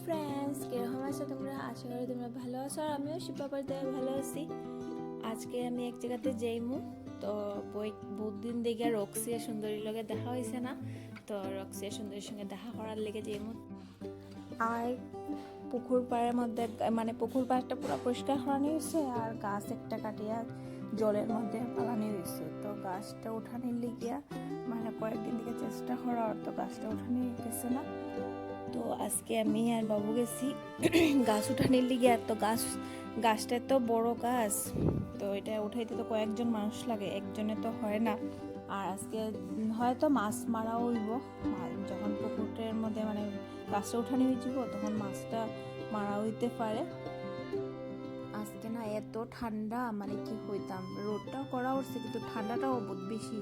Friends, কিরকম আছো তোমরা? আশা করি তোমরা ভালো আছো আর আমিও শিপাপার দেওয়া ভালো আছি। আজকে আমি এক জায়গাতে যাইমু, তো বহুত দিন দেখে রক্সিয়া সুন্দরীর লগে দেখা হয়েছে না, তো রক্সিয়া সুন্দরীর সঙ্গে দেখা করার লেগে যাইমু। আর পুকুর পাড়ের মধ্যে মানে পুকুর পাড়টা পুরো পরিষ্কার করানো হয়েছে আর গাছ একটা কাটিয়া জলের মধ্যে পালানো হয়েছে। তো গাছটা উঠানোর লিগিয়া মানে কয়েকদিন থেকে চেষ্টা করার, তো গাছটা উঠানো গেছে না। তো আজকে আমি আর বাবু গেছি গাছ উঠানোর লিগিয়া। তো গাছটা এত বড় গাছ, তো এটা উঠাইতে তো কয়েকজন মানুষ লাগে, একজনে তো হয় না। আর আজকে হয়তো মাছ মারাও হইব, যখন পুকুরের মধ্যে মানে গাছটা উঠানি হয়েছিল তখন মাছটা মারা হইতে পারে। আজকে না এত ঠান্ডা, মানে কি হইতাম, রোদটাও করা উঠছে কিন্তু ঠান্ডাটাও বহুত বেশি।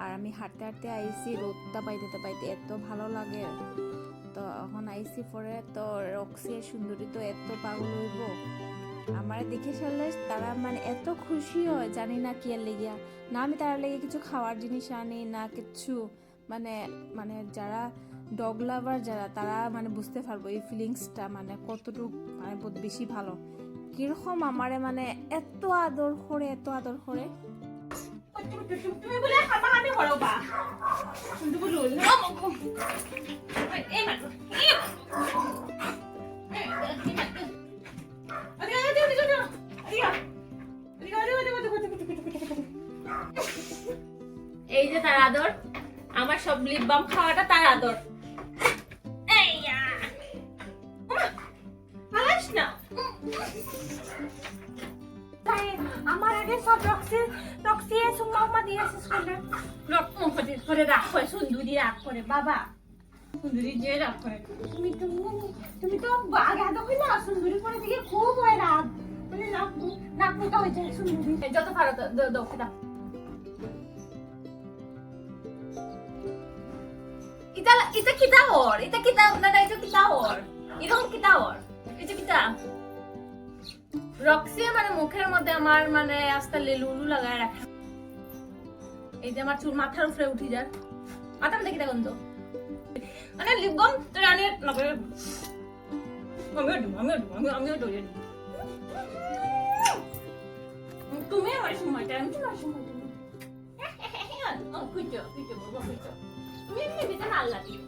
আর আমি হাঁটতে হাঁটতে আইসি, রোদটা পাইতে পাইতে এত ভালো লাগে। তো এখন আইসি পরে তো রক্সির সুন্দরী তো এত পাগল হইব, আমার দেখে সারলে তারা মানে এত খুশি হয়, জানি না কি আর লেগিয়া। না আমি তারা লেগে কিছু খাওয়ার জিনিস আনি না কিছু, মানে মানে যারা ডগ লাভার যারা তারা মানে বুঝতে পারবো এই ফিলিংসটা মানে কতটুকু মানে বহুত বেশি ভালো। কিরকম আমারে মানে এত আদর করে এত আদর করে। তুমি বলে হাতাহাতি করো বা কিন্তু বলো না এই মাত্র এই যে তার আদর, আমার সব লিপ বাম খাওয়াটা তার আদর। আমার আগে সব রক্সি সুম্মা দিয়ে শেষ করলে করে রাগ করে সুন্দরী রাগ করে বাবা, সুন্দরী যে রাগ করে তুমি তো আগে আদর হই না, সুন্দরী পরে থেকে খুব হয় রাগ, মানে নাক মোটা হয়ে যায় সুন্দরী। যত পারো দক্ষে দাও। এটা কিতা ওর, এটা কিতা না এটা কিতা ওর, এরকম কিতা ওর, এটা কিতা রক্সি মানে মুখের মধ্যে আমার মানে আস্তে লেলুলু লাগায় রাখে। এই যে আমার চুল মাথার উপরে উঠি যায়, মাথার মধ্যে কিতা গন্ধ মানে লিপবাম তো রানি নগরে আমিও ডরে তুমি আমার সময়টা আমি তোমার সময় খুঁজো বলবো খুঁজো তুমি এমনি ভিতরে আল্লাহ দিও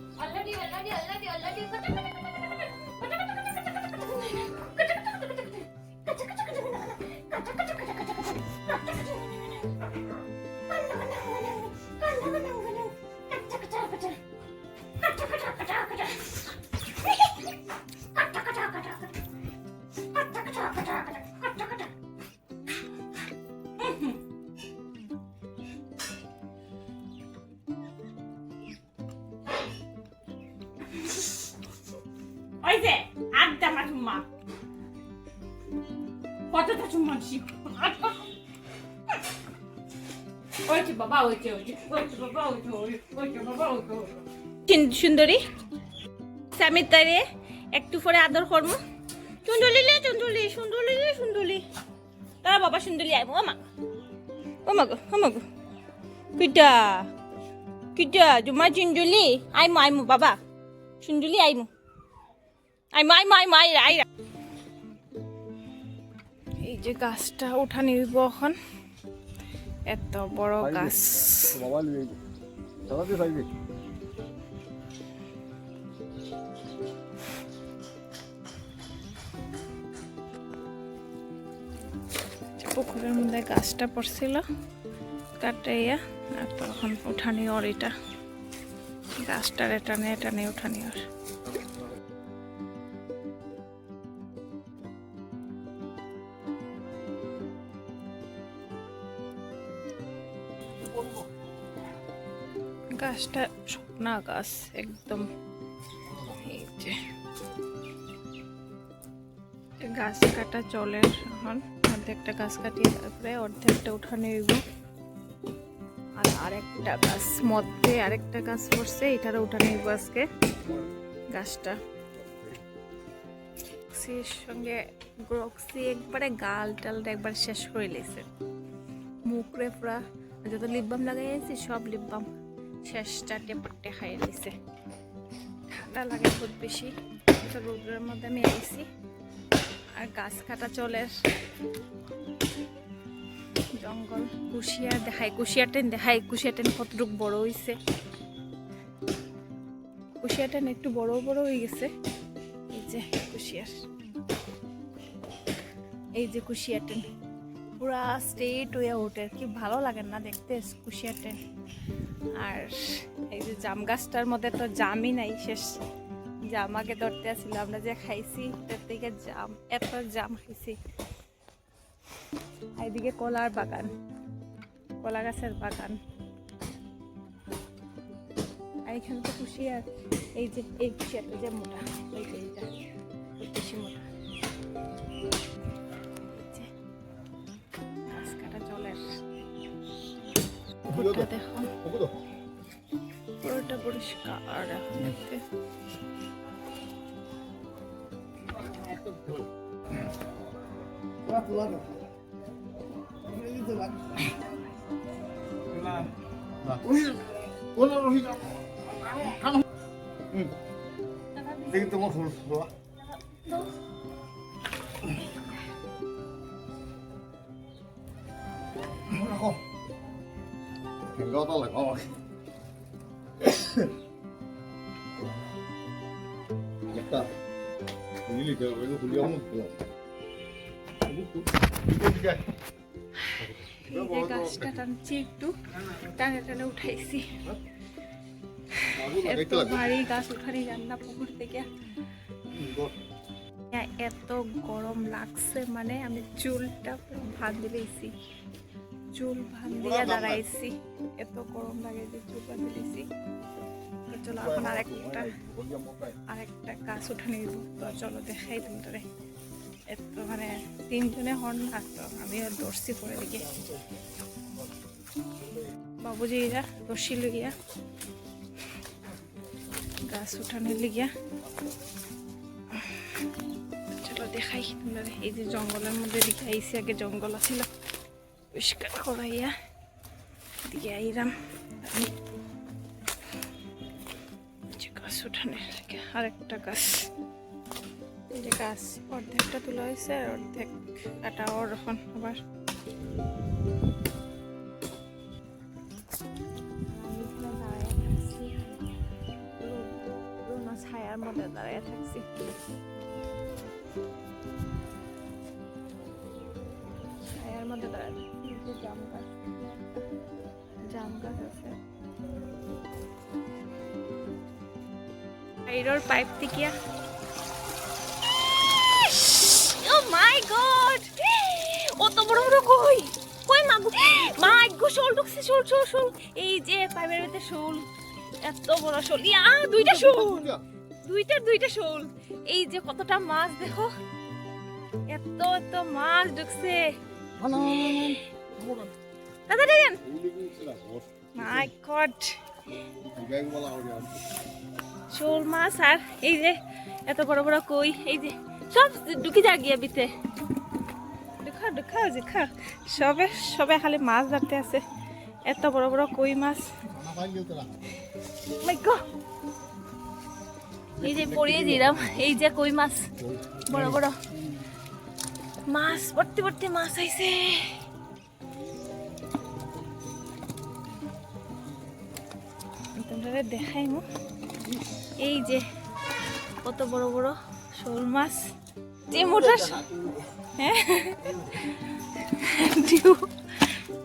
ওই যে আড্ডা মাঠুমা কতটা চুম্মাছি ওইছে বাবা ওইছে বাবা ওইছে বাবা ওইছে সুন্দরী স্বামীর তারে একটু পরে আদর করবো। চুন্দুলি তারা বাবা সুন্দরী আইবো আমাগো কিটা জুমা চুন্দুলি আইমো বাবা সুন্দরী আইমো আই এই যে গাছটা উঠানি হইব এখন, এত বড় গাছ। পুকুরের মধ্যে গাছটা পড়ছিল কাটাইয়া, আর তখন উঠানি ওর এটা গাছটার টানে উঠানি ওর। গাছটা শুকনা গাছ একদম, এই যে গাছ কাটা চলে এখন, অর্ধেকটা গাছ কাটিয়ে তারপরে অর্ধেকটা উঠানো হইব। আর আরেকটা গাছ মধ্যে আরেকটা গাছ পড়ছে, এটারও উঠানো হইব আজকে গাছটা। সঙ্গে রক্সি একবারে গাল টালটা একবার শেষ করে লেছে, মুখরে পুরা যত লিপ বাম লাগাইছি সব লিপ বাম শেষটা টেপটে খাইয়ে দিছে। ঠান্ডা লাগে বহুত বেশি। তো রোদ্রের মধ্যে আমি আইছি আর গাছ কাটা চলে জঙ্গল কুশিয়ার দেখাই কুশিয়ার টেন কতটুক বড় হইছে কুশিয়ার টেন একটু বড় বড় হয়ে গেছে এই যে কুশিয়ার টেন পুরা স্ট্রেট হয়ে ওঠে কি ভালো লাগে না দেখতে কুশিয়ার টেন আর এই যে জাম গাছটার মধ্যে তো জামই নাই শেষ জাম আগে ধরতে আসছিল আমরা যে খাইছি তার থেকে জাম এত জাম খাইছি এইদিকে কলার বাগান কলা গাছের বাগান আর এখানে তো কুশিয়ার এই যে এই কুশিয়ারটা যে মোটা এই যে এইটা বেশি মোটা গাছ কাটা জলের পুরোটা দেখো পুরোটা পরিষ্কার এখন দেখতে দেখি তোমার ফুল রাখো গাওতা লাগাও একটা নিলি তো ওই ফুলিয়া মত এই যে গাছটা টানছি একটু টানে টানে উঠাইছি এত ভারী গাছ উঠানি যান না পুকুর থেকে এত গরম লাগছে মানে আমি চুলটা ভাত দিলেছি চুল ভাত দিয়ে দাঁড়াইছি এত গরম লাগে যে চুল ভাত দিলেছি চলো এখন আরেকটা গাছ উঠানি দিব তো চলো দেখাই তোমাদের এত মানে তিনজনে হন না তো আমি দর্শি করে দিকে বাবুজি এরা দর্শি লইয়া গাছ উঠানোর লিগিয়া চলো দেখাই তোমরা এই যে জঙ্গলের মধ্যে দিকে আইসি আগে জঙ্গল আছিল পরিষ্কার করাইয়া দিকে আইরাম গাছ উঠানোর আরেকটা গাছ এই যে গাছ অর্ধেকটা তোলা হয়েছে আর অর্ধেক কাটা ওর এখন আবার ছায়ার মধ্যে দাঁড়িয়ে থাকছি ছায়ার মধ্যে দাঁড়িয়ে থাকছি জাম গাছ আছে আইরোর পাইপ থেকে ও মাই গড অত বড় বড় কই কই মাগো মাই গো শোল ঢুকছে শোল এই যে পাইপের ভিতরে শোল এত বড় শোল ইয়া দুইটা শোল দুইটা শোল এই যে কতটা মাছ দেখো এত মাছ ঢুকছে দাদা দেখেন মাই গড শোল মাছ আর এই যে এত বড় বড় কই এই যে সব ঢুকে যা গিয়া বিতে দেখা সবে খালি মাছ ধরতে আছে এত বড় বড় কই মাছ এই যে পড়িয়ে দিলাম এই যে কই মাছ বড় বড় মাছ ভর্তি মাছ আইছে তোমরা দেখাই মু এই যে কত বড় বড় শোল মাছ যে মোটা হ্যাঁ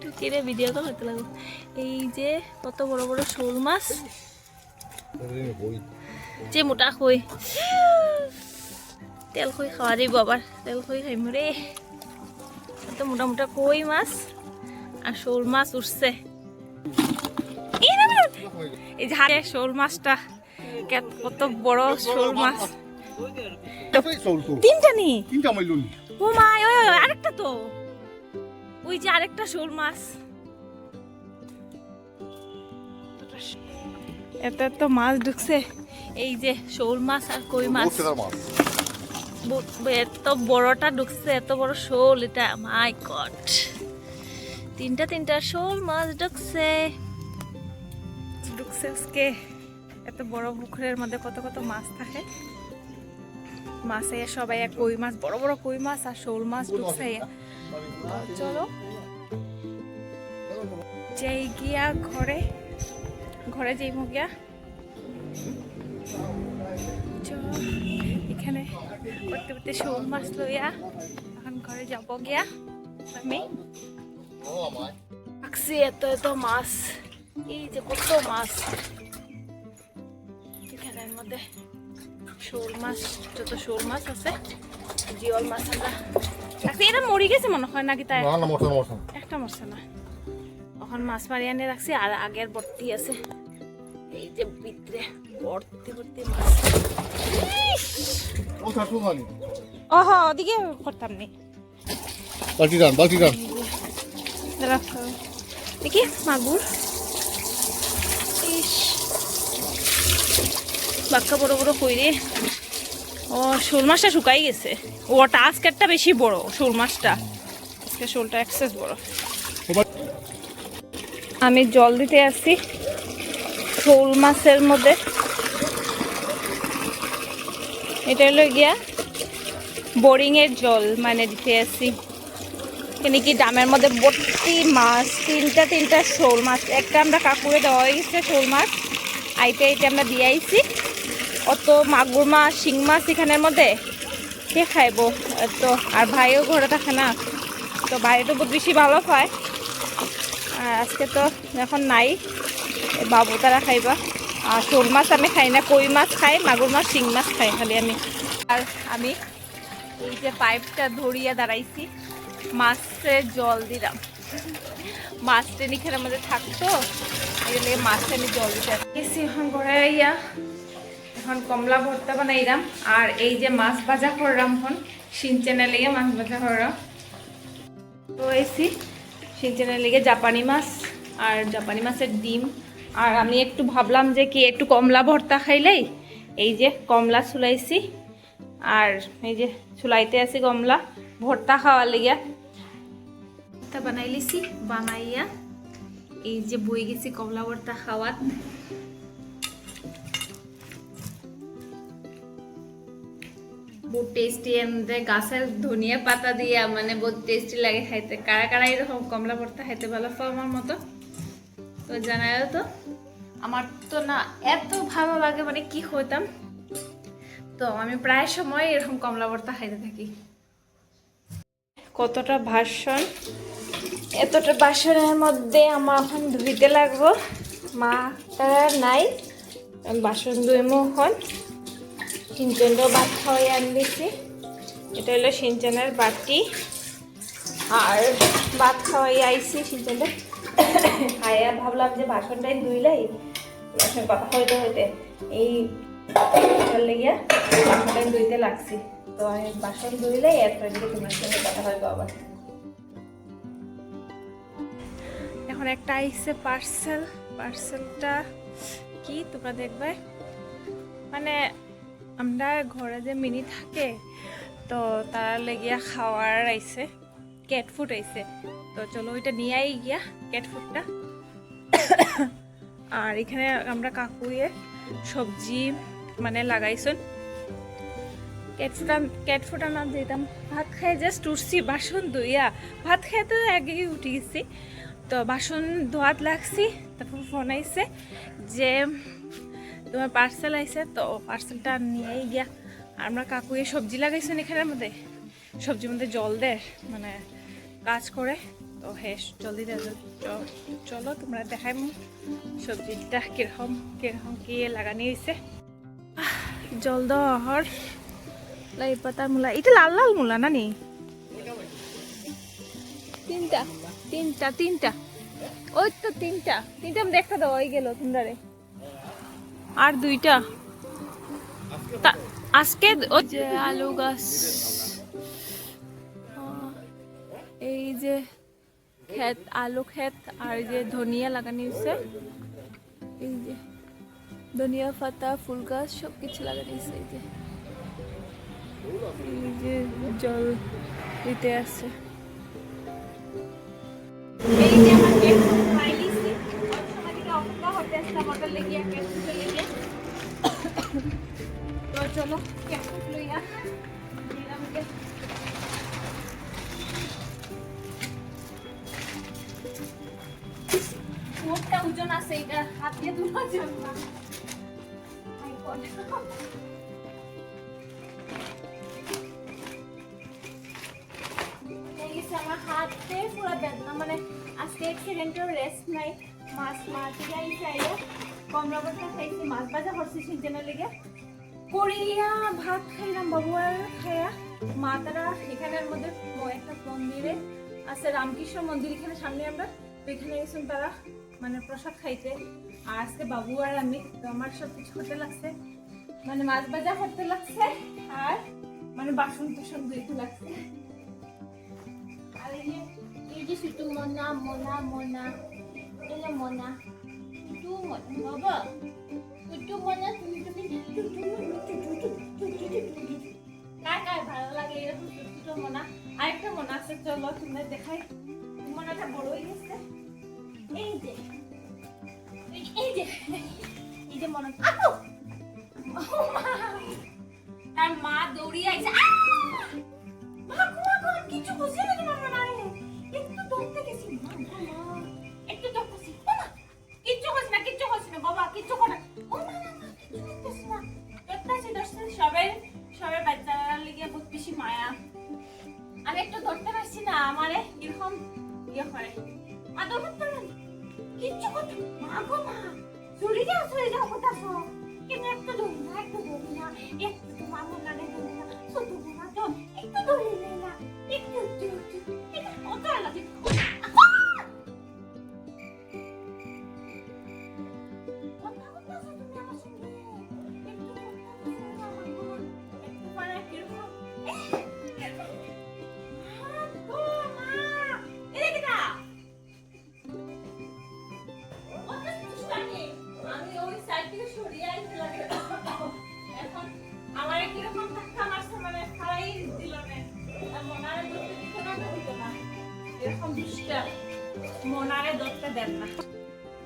টুকিরে ভিডিও কল হতে লাগো এই যে কত বড় বড় শোল মাছ যে মোটা খই তেল খই খাওয়া যাইব আবার তেল খই খাইম রে এত মোটা কই মাছ আর শোল মাছ উঠছে এই যে শোল মাছটা কত বড় শোল মাছ তিনটা নি ও মা আরেকটা তো ওই যে আরেকটা শোল মাছ এত মাছ ঢুকছে এই যে শোল মাছ আর কই মাছ এত বড়টা ঢুকছে এত বড় শোল এটা মাই গড তিনটা শোল মাছ ঢুকছে আজকে এত বড় পুকুরের মধ্যে কত মাছ থাকে মাছে সবাই কই মাছ, বড় বড় কই মাছ আর শোল মাছ ঢুকছে। চলো যাই গিয়া ঘরে যাইব গিয়া। এখানে করতে করতে শোল মাছ লইয়া এখন ঘরে যাব গিয়া। আমি আঁকছি এত এত মাছ, এই যে কত মাছ এখানের মধ্যে। শোল মাছ, যত শোল মাছ আছে, জিওল মাছ আমরা রাখছি। এটা মরি গেছে মনে হয় নাকি? তাই একটা মরছে না, এখন মাছ মারি আনে রাখছি। আর আগের ভর্তি আছে, এই যে ভিতরে ভর্তি ভর্তি মাছ। ওহ ওদিকে করতাম নি, বালতি টান। দেখি মাগুর, বাক্কা বড় বড় কই রে। ও শোল মাছটা শুকাই গেছে। ওটা আজকেরটা বেশি বড়, শোল মাছটা আজকে শোলটা এক্সেস বড়। আমি জল দিতে আসছি শোল মাছের মধ্যে। এটা হলো গিয়া বোরিং এর জল, মানে দিতে আসছি। এখানে কি ডামের মধ্যে ভর্তি মাছ, তিনটা শোল মাছ। একটা আমরা কাকুরে দেওয়া হয়ে গেছে শোল মাছ, আইতে আমরা দিয়ে আইছি। অত মাগুর মাছ, শিং মাছ এখানের মধ্যে কে খাইব? তো আর ভাইও ঘরে থাকে না, তো ভাই তো বহুত বেশি ভালো পায়। আর আজকে তো এখন নাই, বাবু তারা খাইবা। আর শোল মাছ আমি খাই না, কই মাছ খাই, মাগুর মাছ, শিং মাছ খাই খালি আমি। আর আমি এই যে পাইপটা ধরিয়া দাঁড়াইছি, মাছের জল দিলাম। মাছটা নিখানের মধ্যে থাকতো, এগুলো মাছটা আমি জল দিতে আসছি। এখন ঘরে আইয়া এখন কমলা ভর্তা বানাইলাম। আর এই যে মাছ ভাজা করলাম, এখন সিনচেনা লেগে মাছ ভাজা করলাম। তো এসি সিনচেনা লেগে জাপানি মাছ আর জাপানি মাছের ডিম। আর আমি একটু ভাবলাম যে কি একটু কমলা ভর্তা খাইলেই, এই যে কমলা ছুলাইছি। আর এই যে ছুলাইতে আছি কমলা ভর্তা খাওয়ার লেগে। ভর্তা বানাই লিছি, বানাইয়া এই যে বই গেছি কমলা ভর্তা খাওয়ার। বহুত টেস্টি, আমাদের গাছের ধনিয়া পাতা দিয়া, মানে বহুত টেস্টি লাগে খাইতে। কারা কারা এরকম কমলা ভর্তা খাইতে ভালো পাও আমার মতো, তো জানাও তো। আমার তো না এত ভালো লাগে, মানে কি হইতাম। তো আমি প্রায় সময় এরকম কমলা ভর্তা খাইতে থাকি। কতটা বাসন, এতটা বাসনের মধ্যে আমার এখন ধুইতে লাগবো। মা তারা নাই, বাসন ধুইমো এখন। সিনচেনও ভাত খাওয়াই আনতেছি। এটা হলো সিনচেনের বাটি। আর ভাত খাওয়াই আইছি সিনচেনটা খাইয়া ভাবলাম যে বাসনটাই ধুইলাই, বাসন কথা হইতে হইতে এই লেগিয়া বাসনটাই ধুইতে লাগছি। তো আমি বাসন ধুইলাই এরপর দিকে তোমার সঙ্গে কথা হইব আবার। এখন একটা আইসে পার্সেলটা কি তোমরা দেখবে। মানে আমরা ঘরে যে মিনি থাকে, তো তারা লেগিয়া খাওয়ার আইসে, ক্যাট ফুড আইসে। তো চলো ওইটা নিয়ে আই গিয়া ক্যাট ফুডটা। আর এখানে আমরা কাকুয়ে সবজি মানে লাগাইছেন। ক্যাট ফুড আনার দিতাম। ভাত খাই জাস্ট উঠছি, বাসন ধুইয়া ভাত খাই তো আগেই উঠে গেছি। তো বাসন ধোয়াত লাগছি, তারপর ফোন আইসে যে তোমার পার্সেল আইসে। তো পার্সেলটা নিয়েই গিয়া আমরা কাকুয়ে সবজি লাগাইছেন এখানের মধ্যে। সবজির মধ্যে জল দেয়, মানে কাজ করে। তো হ্যাঁ জলদি চলো তোমরা দেখাই সবজিটা কিরকম কি লাগানি হয়েছে। জল দেওয়া হর লাই পাতার মূলা, এটা লাল লাল মূলা না নি? তিনটা ওই তো তিনটা আমি দেখা দেওয়া হয়ে গেল তোমরা। আর দুইটা আজকে যে আলু গাছ, এই যে ক্ষেত, আলু ক্ষেত। আর যে ধনিয়া লাগানো হয়েছে, এই যে ধনিয়া পাতা, ফুল গাছ সবকিছু লাগানো হয়েছে। এই যে জল দিতে আছে। এই যে আমার কেক খাইলিছি, আমাদেরকে অপেক্ষা হতে আসছে হোটেল লেগে তো চলো কেমন লইয়া দিলাম যে মোটটা ওজন আছে এটা হাত দিয়ে তুলা যাবে না আই কোন আমার হাতে পুরো বেদনা মানে আজকে এক সেকেন্ডের রেস্ট নাই মাছ যাই চাইলে কমলা বাটা খাইছি মাছ ভাজা করছি সিজনের লেগে করিয়া ভাত খাইলাম বাবু আর খাইয়া মা তারা এখানের মধ্যে একটা মন্দিরে আছে রামকৃষ্ণ মন্দির এখানে সামনে আমরা তো এখানে গেছিলাম তারা মানে প্রসাদ খাইতে আর আজকে বাবু আর আমি তো আমার সব কিছু হতে লাগছে মানে মাছ ভাজা করতে লাগছে আর মানে বাসন টাসন ধুইতে লাগছে আর এই যে শুধু মনা মনা মনা এটা মনা শুধু মনা বাবা শুধু মনা তুমি কার কার ভালো লাগে এরকম ছোট মনা আরেকটা মনা আছে চলো তুমি দেখাই মনাটা বড় হয়ে গেছে এই যে এই যে মনা আপু তার মা দৌড়িয়ে আইছে কিছু বুঝি না তোমার মনে একটু দৌড়তে গেছি একটু দৌড়তেছি কিচ্ছু করছি না বাবা কিচ্ছু করে ও না কিছু করতেছি না দৌড়তেছি সবাই বাচ্চারা লিগে বহুত বেশি মায়া আমি একটু ধরতে পারছি না আমারে এরকম ইয়ে করে আদর করতে কিচ্ছু করতে মা গো মা চলে যাও কোথাছো কিন্তু একটু দৌড়ি না একটু তোমার মনে না দৌড়ি না ছোট মনে তো একটু দৌড়ি না একটু এটা কত লাগে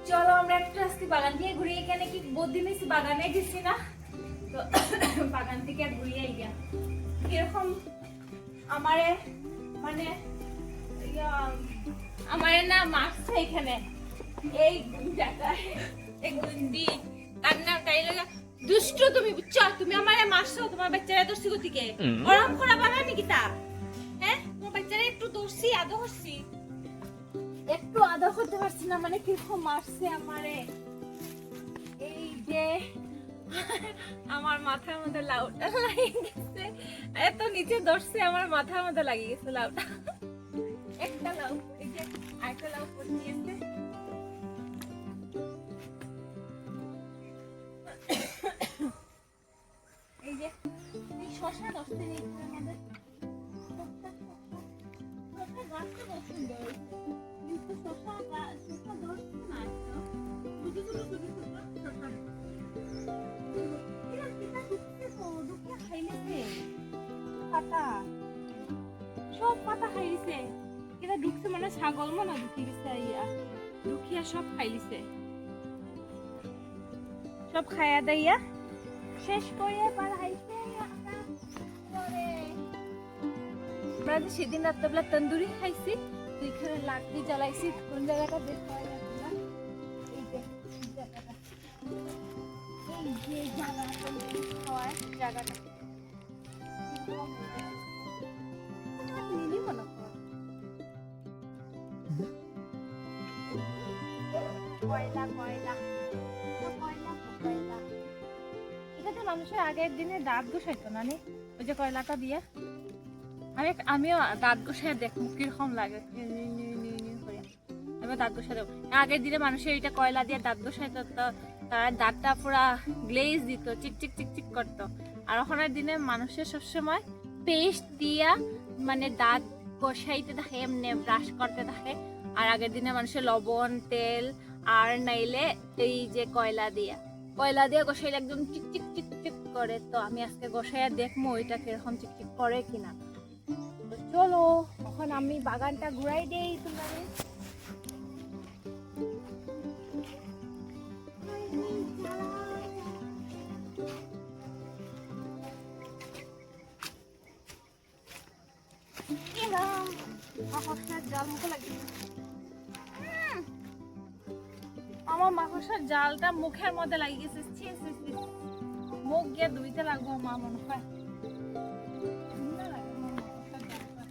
চলো আমরা একটু আজকে বাগান দিয়ে ঘুরে এখানে কি বদিন বাগানে গেছি না তো বাগান থেকে ঘুরিয়ে গিয়া কিরকম আমারে মানে আমারে না মারছে এখানে এই জায়গায় এই গুন্ডি কান্না তাই লাগা দুষ্ট তুমি বুঝছো তুমি আমারে মারছো তোমার বাচ্চারা দর্শি গতিকে ওরম করা বানা নাকি তা হ্যাঁ তোমার বাচ্চারা একটু দর্শি আদো করছি একটু আদর করতে পারছি না মানে কিরকম মারছে আমারে এই যে আমার মাথার মধ্যে লাউটা লাগিয়ে গেছে এত নিচে ধরছে আমার মাথার মধ্যে লাগিয়ে গেছে লাউটা একটা লাউ এই যে আরেকটা লাউ পড়িয়েছে এই যে এই শশা ধরছে আমাদের শশা গাছটা খুব সুন্দর কিন্তু শশা ধরছে না সব পাতা খাইছে এটা ঢুকছে মানে ছাগল মনে ঢুকি গেছে ঢুকিয়া সব খাইছে সব খাইয়া দাইয়া শেষ করে পালাইছে আমরা যে সেদিন রাত্রেবেলা তন্দুরি খাইছি এখানে লাকড়ি জ্বালাইছি কোন জায়গাটা বের করা যাচ্ছে না এই যে জায়গাটা এই যে জায়গাটা খাওয়ার জায়গাটা নিলি মনে কর কয়লা কয়লা কয়লা এটাতে মানুষের আগের দিনে দাঁত ঘষাইতো না ওই যে কয়লাটা দিয়ে আমিও দাঁত ঘষাই দেখবো কিরকম লাগে এবার দাঁত ঘষা দেবো আগের দিনে মানুষের এটা কয়লা দিয়ে দাঁত ঘষাইতো তো তার দাঁতটা পুরা গ্লেজ দিত চিকচিক চিকচিক করতো আর ওখানের দিনে মানুষের সবসময় পেস্ট দিয়া মানে দাঁত ঘষাইতে থাকে এমনি ব্রাশ করতে থাকে আর আগের দিনে মানুষের লবণ তেল আর নাইলে এই যে কয়লা দিয়ে ঘষাইলে একদম চিকচিক চিকচিক করে তো আমি আজকে ঘষাইয়া দেখবো ওইটা কিরকম চিকচিক করে কিনা চলো এখন আমি বাগানটা ঘুরাই দেই তোমারে মাকড়সার জাল মুখে লাগে। আমার মাকড়সার জালটা মুখের মধ্যে লাগিয়ে গেছে। ছি, ছি, ছি। মুখ গিয়ে ধুইতে লাগবো মা মনে হয়। ঘৃণা লাগে আমার মাকড়সার জালটা।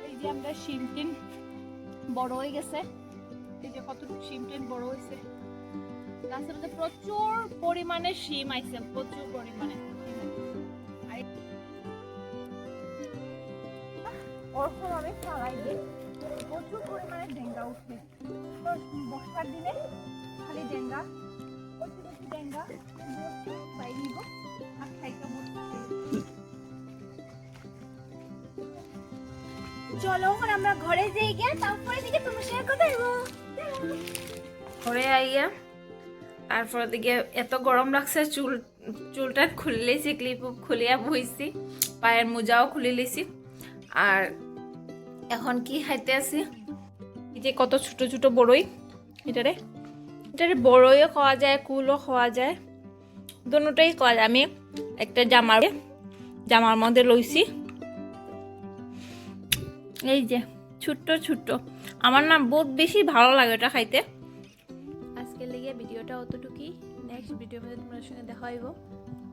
এই যে আমরা শিম টিম বড় হয়ে গেছে। এই যে কতটুকু শিম টিম বড় হয়েছে। গাছের মধ্যে প্রচুর পরিমাণে শিম আইছে, প্রচুর পরিমাণে। ওরকম আমি ফালাই দিই, প্রচুর পরিমাণে ডেঙ্গা উঠে। বর্ষার দিনে খালি ডেঙ্গা, প্রচুর প্রচুর ডেঙ্গা বাইরে নিব আর খাইতে বসতে। চলো এখন আমরা ঘরে যাই গিয়ে, তারপরে দিকে তোমার সাথে কথা বলবো। ঘরে আইয়া তারপর দিকে এত গরম লাগছে, চুলটা খুলে লেছি, ক্লিপ খুলিয়া বইছি, পায়ের মোজাও খুলে লেছি। আর এখন কি খাইতে আছি, এই যে কত ছোট ছোট বড়ই, এটারে বড়ইও খাওয়া যায়, কুলও খাওয়া যায়, দুটোটাই খাওয়া যায়। আমি একটা জামার মধ্যে লইছি, এই যে ছোট্ট ছোট্ট। আমার না বহুত বেশি ভালো লাগে এটা খাইতে। আজকের লেগে ভিডিওটা অতটুকুই। নেক্সট ভিডিওর মধ্যে তোমার সঙ্গে দেখা হইব।